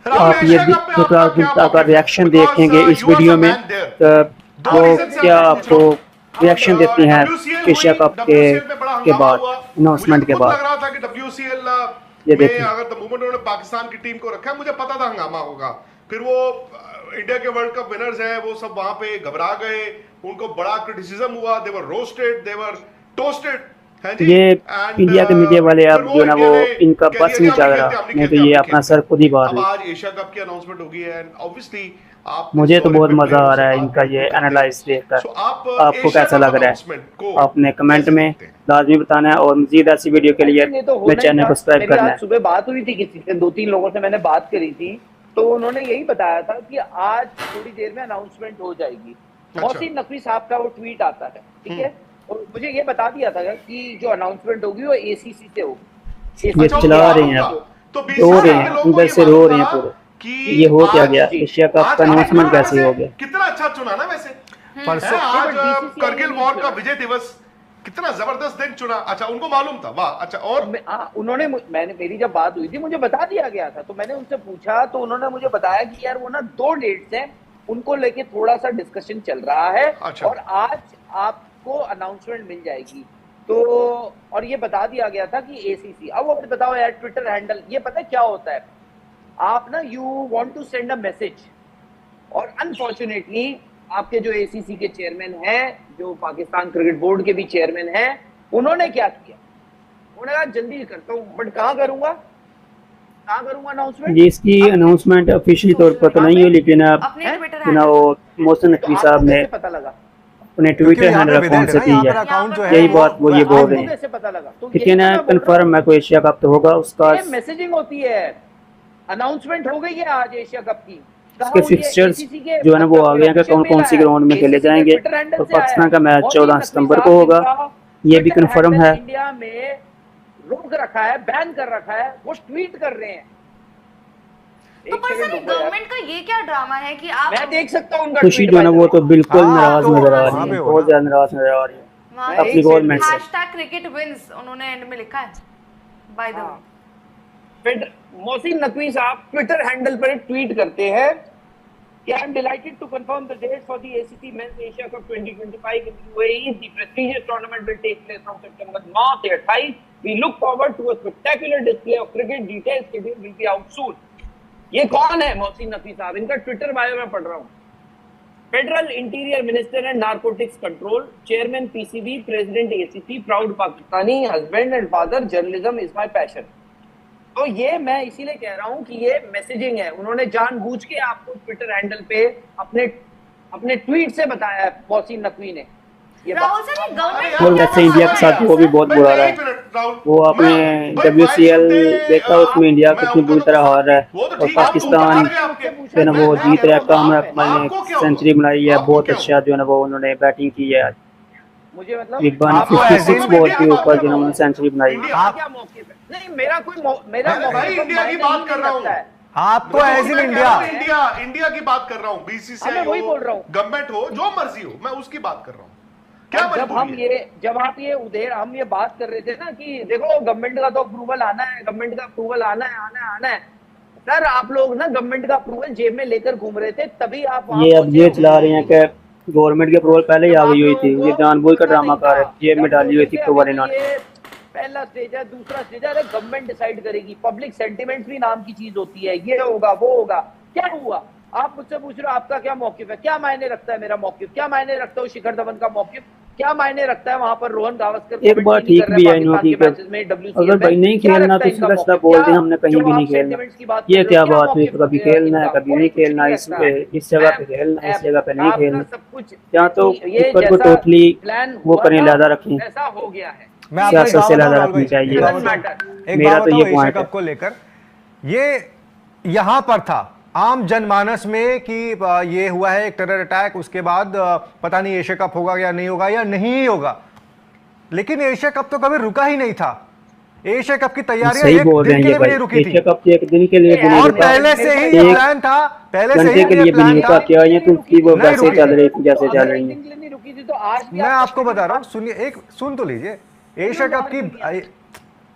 राहुल आप ये Asia cup पे आपका क्या अगर रिएक्शन देखेंगे इस यू आर वीडियो द में मैन देयर। तो दो वो रीजन से क्या आपसे पूछ रहा आपको हूं। रिएक्शन देते हैं डब्ल्यूसीएल हुई, एशिया कप डब्ल्यूसीएल में बड़ा के हंगामा बाद, हुआ। मुझे अनाउंसमेंट के खुद बाद? लग रहा था कि डब्ल्यूसीएल ये में देखें। अगर द मोमेंट उन्होंने पाकिस्तान की टीम को रखा है, मुझे पता था हंगामा होगा। फिर वो इंडिया के वर्ल्ड कप विनर्स हैं, वो सब वहां पे घबरा गए, उनको बड़ा क्रिटिसिज्म हुआ, दे वर रोस्टेड, दे वर टोस्टेड है जी। ये एंड इंडिया के मीडिया वाले फिर अब वो जो ना इंडिया वो ने इनका कह बस दिया कि नहीं हम चल नहीं रहा, खेलते, हम नहीं नहीं तो खेलते, हम ये नहीं अपना खेलते। सर खुद ही बाहर अब ले। आज एशिया कप की अनाउंसमेंट होगी है एंड ऑब्वियसली आप मुझे तो बहुत मजा आ रहा है बात इनका ये बिल्कुल करते एनालाइज हैं। देखकर। सो आप आपको एशिया कैसा कप लग रहा है? अनाउंसमेंट को आपने कमेंट कैसे में देखते हैं? लाजमी बताना है और मजीद ऐसी वीडियो के लिए ये तो मेरे होना ही चैनल था। को सब्सक्राइब मेरी करना आज है। सुबह बात हुई थी किसी से, 2-3 लोगों से मैंने बात करी थी, तो उन्होंने यही बताया था कि आज थोड़ी देर में अनाउंसमेंट हो जाएगी। मोहसिन नकवी साहब का वो ट्वीट आता है, ठीक है, और मुझे ये बता दिया था कि जो अनाउंसमेंट होगी वो एसीसी से होगी। ये अच्छा, चला वो रहे हैं, मालूम था। तो रो बीसीसीआई रहे के हैं, लोगों को अंदर ये से रो मालूम रहे हैं था पूरे कि ये हो क्या आज गया, एशिया कप आज का अनाउंसमेंट आपने कैसे हो गया? कितना अच्छा चुना ना वैसे। परसों आज BCCI करगिल ने वॉर नहीं का चुना। विजय दिवस, कितना जबरदस्त दिन चुना। अच्छा, उनको मालूम था, वाह। अच्छा, और उन्होंने मैंने मेरी जब बात हुई थी मुझे बता दिया गया था, तो मैंने उनसे पूछा तो उन्होंने मुझे बताया कि यार वो ना 2 डेट्स हैं, उनको लेके थोड़ा सा डिस्कशन चल रहा है। अच्छा। और आज आपको अनाउंसमेंट मिल जाएगी। तो और ये बता दिया गया था कि एसीसी। अब वो बताओ यार, ट्विटर हैंडल ये पता है क्या होता है, आप ना you want to send a message, और अनफॉर्चुनेटली आपके जो एसीसी के चेयरमैन हैं, जो पाकिस्तान क्रिकेट बोर्ड के भी चेयरमैन हैं, उन्होंने क्या किया, उन्होंने कहा जल्दी करता हूं, बट कहाँ करूंगा अनाउंसमेंट। जी, इसकी अनाउंसमेंट ऑफिशियल तौर पर तो नहीं हुई, लेकिन अब अपने ट्विटर जो ना वो मोहसिन नकवी साहब ने पता लगा, अपने क्योंकि ट्विटर यहाँ पे हैंडल अकाउंट विदेश से है ना, दी यहाँ है। पर अकाउंट जो है यही बात वो ये बोल रहे हैं। कैसे पता लगा? तो ठीक है ना, कंफर्म है कोई एशिया कप तो होगा उसका। मैसेजिंग होती है, अनाउंसमेंट हो गई है आज एशिया कप की। इसके फिक्सचर्स जो है ना वो आ गए हैं कि कौन कौन सी ग्राउंड में खेले जाएंगे, और पाकिस्तान का मैच 14 सितंबर को होगा, ये भी कंफर्म है। इंडिया में रोक रखा है, बैन कर रखा है, वो ट्वीट कर रहे हैं। तो पर सर गवर्नमेंट का ये क्या ड्रामा है कि आप मैं देख सकता हूं उनका खुशी जो है ना वो तो बिल्कुल नाराज तो नजर आ वहाँ रही पे है, हो बहुत ना। ज्यादा नाराज नजर आ रही है वहाँ अपनी गवर्नमेंट से। #cricket wins उन्होंने एंड में लिखा है बाय द फिर मोहसिन नकवी साहब ट्विटर हैंडल पर ट्वीट करते हैं कि I am delighted to confirm the date for the ACC men's Asia Cup 2025 in UAE. The prestigious tournament will take place from September 9 से 28। We look forward to a spectacular display of cricket. Details schedule will be out soon. ये कौन है मोहसिन नकवी साहब? इनका Twitter bio में पढ़ रहा हूं। Federal interior minister and narcotics control, chairman PCB, president ACC, proud Pakistani, husband and father, journalism is my passion. तो ये मैं इसीलिए कह रहा हूं कि ये मैसेजिंग है। उन्होंने जानबूझ के आपको ट्विटर हैंडल पे अपने ट्वीट से बताया है मोहसिन नकवी ने। ये राहुल सर ये गवर्नमेंट और वैसे इंडिया के साथ वो भी बहुत बुरा रहा है। वो अपने WCL देखा, उसमें इंडिया कितनी बुरी तरह हार रहा है, और पाकिस्तान जो है ना वो जीत रहा है। कामरा अकमल ने सेंचुरी बनाई है, बहुत अच्छा जो है ना वो उन्होंने बैटिंग की है आज। मुझे मतलब तकरीबन आपको 56 बॉल के ऊपर जो उन्होंने सेंचुरी बनाई। क्या मौके पे नहीं, मेरा भाई इंडिया की बात कर रहा हूँ। आप तो एज इन इंडिया इंडिया की बात कर रहा हूँ। बीसीसीआई मैं वही हो, बोल रहा हूँ। गवर्नमेंट हो, जो मर्जी हो, मैं उसकी बात कर रहा हूँ। क्या जब आप ये उधेर हम ये बात कर रहे थे ना कि देखो गवर्नमेंट का तो अप्रूवल आना है, गवर्नमेंट का अप्रूवल आना है। सर आप लोग ना गवर्नमेंट का अप्रूवल जेब में लेकर घूम रहे थे, तभी आप ये अब ये चला रहे हैं कि गवर्नमेंट की अप्रूवल पहले ही आ गई हुई थी। ये जानबूझ का ड्रामा कर रहे, जेब में डाली हुई थी अप्रूवल इन्होंने। पहला स्टेज है, दूसरा स्टेज है, अरे गवर्नमेंट डिसाइड करेगी। पब्लिक सेंटिमेंट्स भी नाम की चीज होती है, ये होगा वो होगा। क्या हुआ? आप मुझसे पूछ रहे हो आपका क्या मौकिफ है? क्या मायने रखता है मेरा मौकिफ? क्या मायने रखता है शिखर धवन का मौकिफ? क्या मायने रखता है वहां पर रोहन गावस्कर? एक बात ठीक भी है इन्होंने की अगर भाई नहीं खेलना तो सीधा सीधा बोल दें हमने कहीं भी नहीं खेलना। ये क्या बात हुई, कभी खेलना है कभी नहीं खेलना, इस जगह पे खेलना है, इस जगह पे नहीं खेलना। या तो ऊपर को टोटली वो करें, लहदा रखें, ऐसा हो गया है। मैं सियासत से लहदा रखनी चाहिए। मेरा तो ये पॉइंट है। को लेकर ये यहाँ पर था आम जनमानस में कि ये हुआ है एक टेरर अटैक, उसके बाद पता नहीं एशिया कप होगा या नहीं होगा या नहीं ही होगा। लेकिन एशिया कप तो कभी रुका ही नहीं था। एशिया कप की तैयारियां एक दिन के लिए भी नहीं रुकी थी। एशिया कप एक दिन के लिए भी नहीं और रुका। पहले से ही ये प्लान था, पहले से ही के लिए भी नहीं रुका। क्या ये तो उसकी वो वैसे चल रही थी जैसे चल रही है। तो आज मैं आपको बता रहा हूँ, सुनिए, एक सुन तो लीजिए। एशिया कप की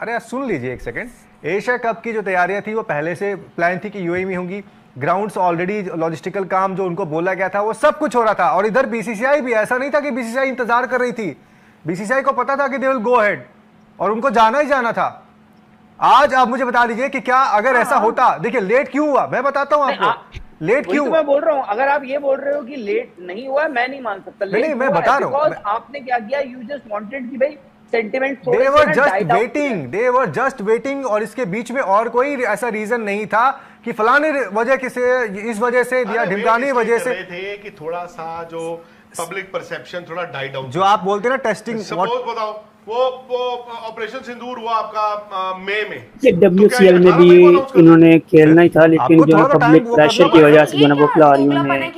अरे यार सुन लीजिए एक सेकंड, एशिया कप की जो तैयारियां थी वो पहले से प्लान थी कि यूएई में होंगी, ग्राउंड्स ऑलरेडी लॉजिस्टिकल काम जो उनको बोला गया था वो सब कुछ हो रहा था, और इधर बीसीसीआई भी, ऐसा नहीं था कि बीसीसीआई इंतजार कर रही थी, बीसीसीआई को पता था कि दे विल गो अहेड और उनको जाना ही जाना था। आज आप मुझे बता दीजिए कि क्या अगर ऐसा होता, देखिए लेट क्यों हुआ मैं बताता हूं आपको, लेट क्यों, मैं बोल रहा हूं, अगर आप ये बोल रहे हो कि लेट नहीं हुआ, मैं नहीं मान सकता। नहीं मैं बता रहा हूं, आपने क्या किया, यू जस्ट वांटेड कि भाई sentiment they were just waiting और इसके बीच में और कोई ऐसा रीजन नहीं था कि फलाने वजह से, इस वजह से या ढिमकानी वजह से थे कि थोड़ा सा जो पब्लिक परसेप्शन थोड़ा डाई डाउन, जो आप बोलते हैं ना टेस्टिंग, सपोज बताओ वो ऑपरेशन सिंदूर हुआ आपका मई में, WCL में भी इन्होंने खेलना ही था, लेकिन जो है पब्लिक प्रेशर की वजह से जो है वो खिलाड़ियों ने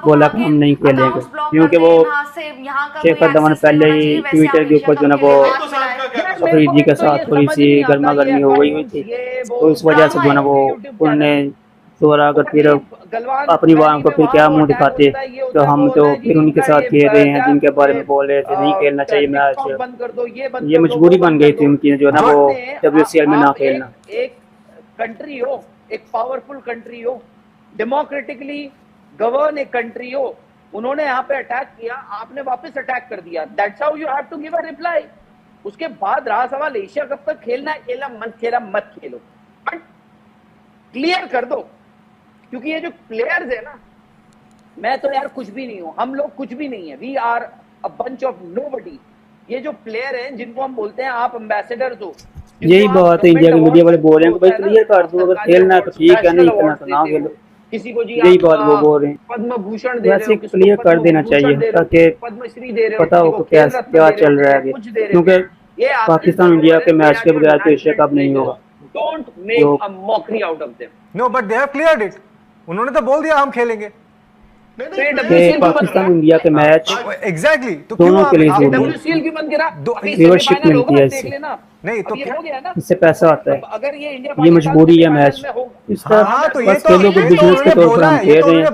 बोला कि हम नहीं खेलेंगे, क्योंकि वो शेखर धवन पहले ही ट्विटर के ऊपर जो है वो अफरीदी के साथ थोड़ी सी गर्मा गर्मी हो गई हुई थी, तो इस वजह से जो है वो उन्होंने दोबारा अगर फिर अपनी वाम को फिर क्या मुंह दिखाते, तो हम तो फिर उनके साथ खेल रहे हैं जिनके बारे में बोल रहे थे नहीं खेलना चाहिए मैच, ये मजबूरी बन गई थी उनकी जो है ना वो WCL में ना खेलना। एक कंट्री हो, एक पावरफुल कंट्री हो, डेमोक्रेटिकली गवर्न एक कंट्री हो, उन्होंने यहाँ पे अटैक किया, आपने वापस अटैक कर दिया, that's how you have to give a reply. उसके बाद रहा सवाल एशिया कप तक खेलना है, खेला मत खेलो, बट क्लियर कर दो, क्योंकि ये जो प्लेयर्स है ना, मैं तो यार कुछ भी नहीं हूं, हम लोग कुछ भी नहीं है, we are a bunch of nobody. ये जो प्लेयर हैं जिनको हम बोलते हैं आप एम्बेसडर्स हो, यही बात है इंडिया के मीडिया वाले बोल रहे हैं कि भाई क्लियर कर दो, अगर खेलना है तो ठीक है, नहीं खेलना तो ना खेलो, किसी को जी यही बात वो बोल रहे हैं। पद्म भूषण दे रहे हो, किसी क्लियर कर देना चाहिए ताकि पद्मश्री दे रहे हो, पता हो कि क्या चल रहा है, क्योंकि पाकिस्तान इंडिया के मैच के बगैर तो एशिया कप नहीं होगा। Don't make a mockery out of them. No but they have cleared it, उन्होंने तो बोल दिया हम खेलेंगे। पाकिस्तान इंडिया के मैच एग्जैक्टली तो दोनों के लिए WCL क्यों बंद करा? व्यूअरशिप मिलती है इससे, नहीं तो हो गया ना, इससे पैसा आता है, अगर ये इंडिया ये मजबूरी है मैच इसका, बस खेलों को बिजनेस के तौर पर हम खेल रहे हैं,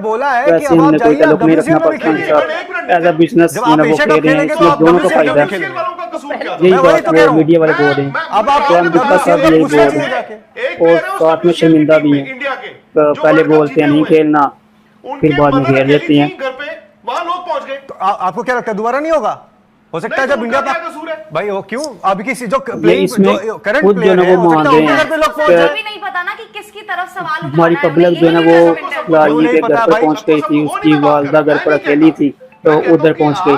वैसे हमने कोई ताल्लुक नहीं रखना पाकिस्तान के साथ, एज अ बिजनेस जो है वो खेल रहे हैं, इसमें दोनों को फायदा है, यही बात वो मीडिया वाले बोल रहे हैं, तो हम गुप्ता साहब यही बोल रहे हैं, और साथ में शर्मिंदा भी हैं, पहले बोलते हैं नहीं खेलना, फिर बाद में घेर लेते हैं। वहां लोग पहुंच गए, तो आपको क्या लगता है दोबारा नहीं होगा? हो सकता है जब इंडिया का भाई वो क्यों अभी किसी जो करंट प्लेयर है वो मान रहे हैं, भी नहीं पता ना कि किसकी तरफ सवाल हमारी पब्लिक जो है ना वो खिलाड़ी के घर पर पहुंच गई थी, उसकी वालदा घर पर अकेली थी तो उधर पहुंच गई।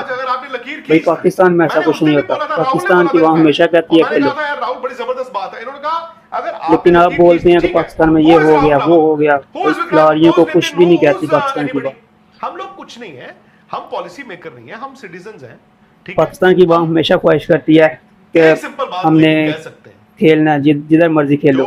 भाई पाकिस्तान में ऐसा कुछ नहीं होता, पाकिस्तान की वहाँ हमेशा कहती है खेलो, बड़ी जबरदस्त बात है, इन्होंने कहा लेकिन आप बोलते हैं कि पाकिस्तान में ये हो गया वो हो गया, खिलाड़ियों को कुछ भी नहीं कहती पाकिस्तान की बात। हम लोग कुछ नहीं है, हम पॉलिसी मेकर नहीं है, हम सिटीजंस हैं, ठीक है? पाकिस्तान की वाम हमेशा ख्वाहिश करती है कि हमने खेलना जिधर मर्जी खेलो,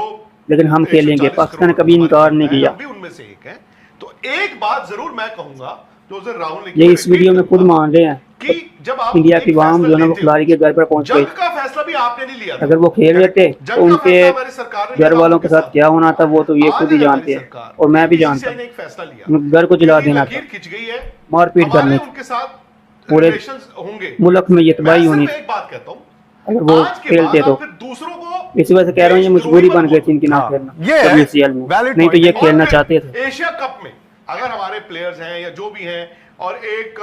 लेकिन हम खेलेंगे, पाकिस्तान ने कभी इनकार नहीं किया। उनमें से एक है, तो एक बात जरूर मैं कहूंगा, राहुल ये इस वीडियो में खुद मान रहे हैं कि जब आप इंडिया की वाम जो है ना वो खिलाड़ी के घर पर पहुंच गई, का फैसला भी आपने नहीं लिया, अगर वो खेल लेते तो उनके घर वालों के साथ क्या होना था वो तो ये खुद ही जानते हैं, और मैं भी जानता हूँ, घर को जला देना था, मारपीट करनी थी, पूरे मुल्क में ये तबाही होनी थी अगर वो खेलते तो। इसी वजह से कह रहा हूँ ये मजबूरी बन गई थी इनकी ना खेलना WCL में, नहीं तो ये खेलना चाहते थे। एशिया कप में अगर हमारे प्लेयर्स हैं या जो भी हैं, और एक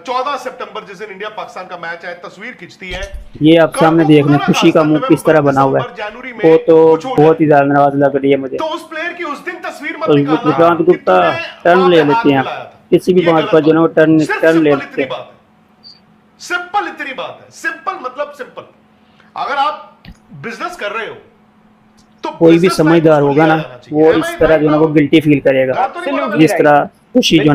14 सितंबर जिस दिन इंडिया पाकिस्तान का मैच है, तस्वीर खिंचती है, ये आप सामने देख रहे हैं खुशी का मुंह किस तरह बना हुआ है, वो तो बहुत ही ज्यादा नाराज लग रही है मुझे। तो उस प्लेयर की उस दिन तस्वीर मत निकालना। विक्रांत गुप्ता टर्न ले लेते हैं, किसी भी बात पर जो है टर्न ले लेते हैं। सिंपल इतनी बात है, सिंपल मतलब सिंपल। अगर आप बिजनेस कर रहे हो तो कोई भी समझदार होगा ना वो इस तरह जो है वो गिल्टी फील करेगा, जिस तरह खुशी जो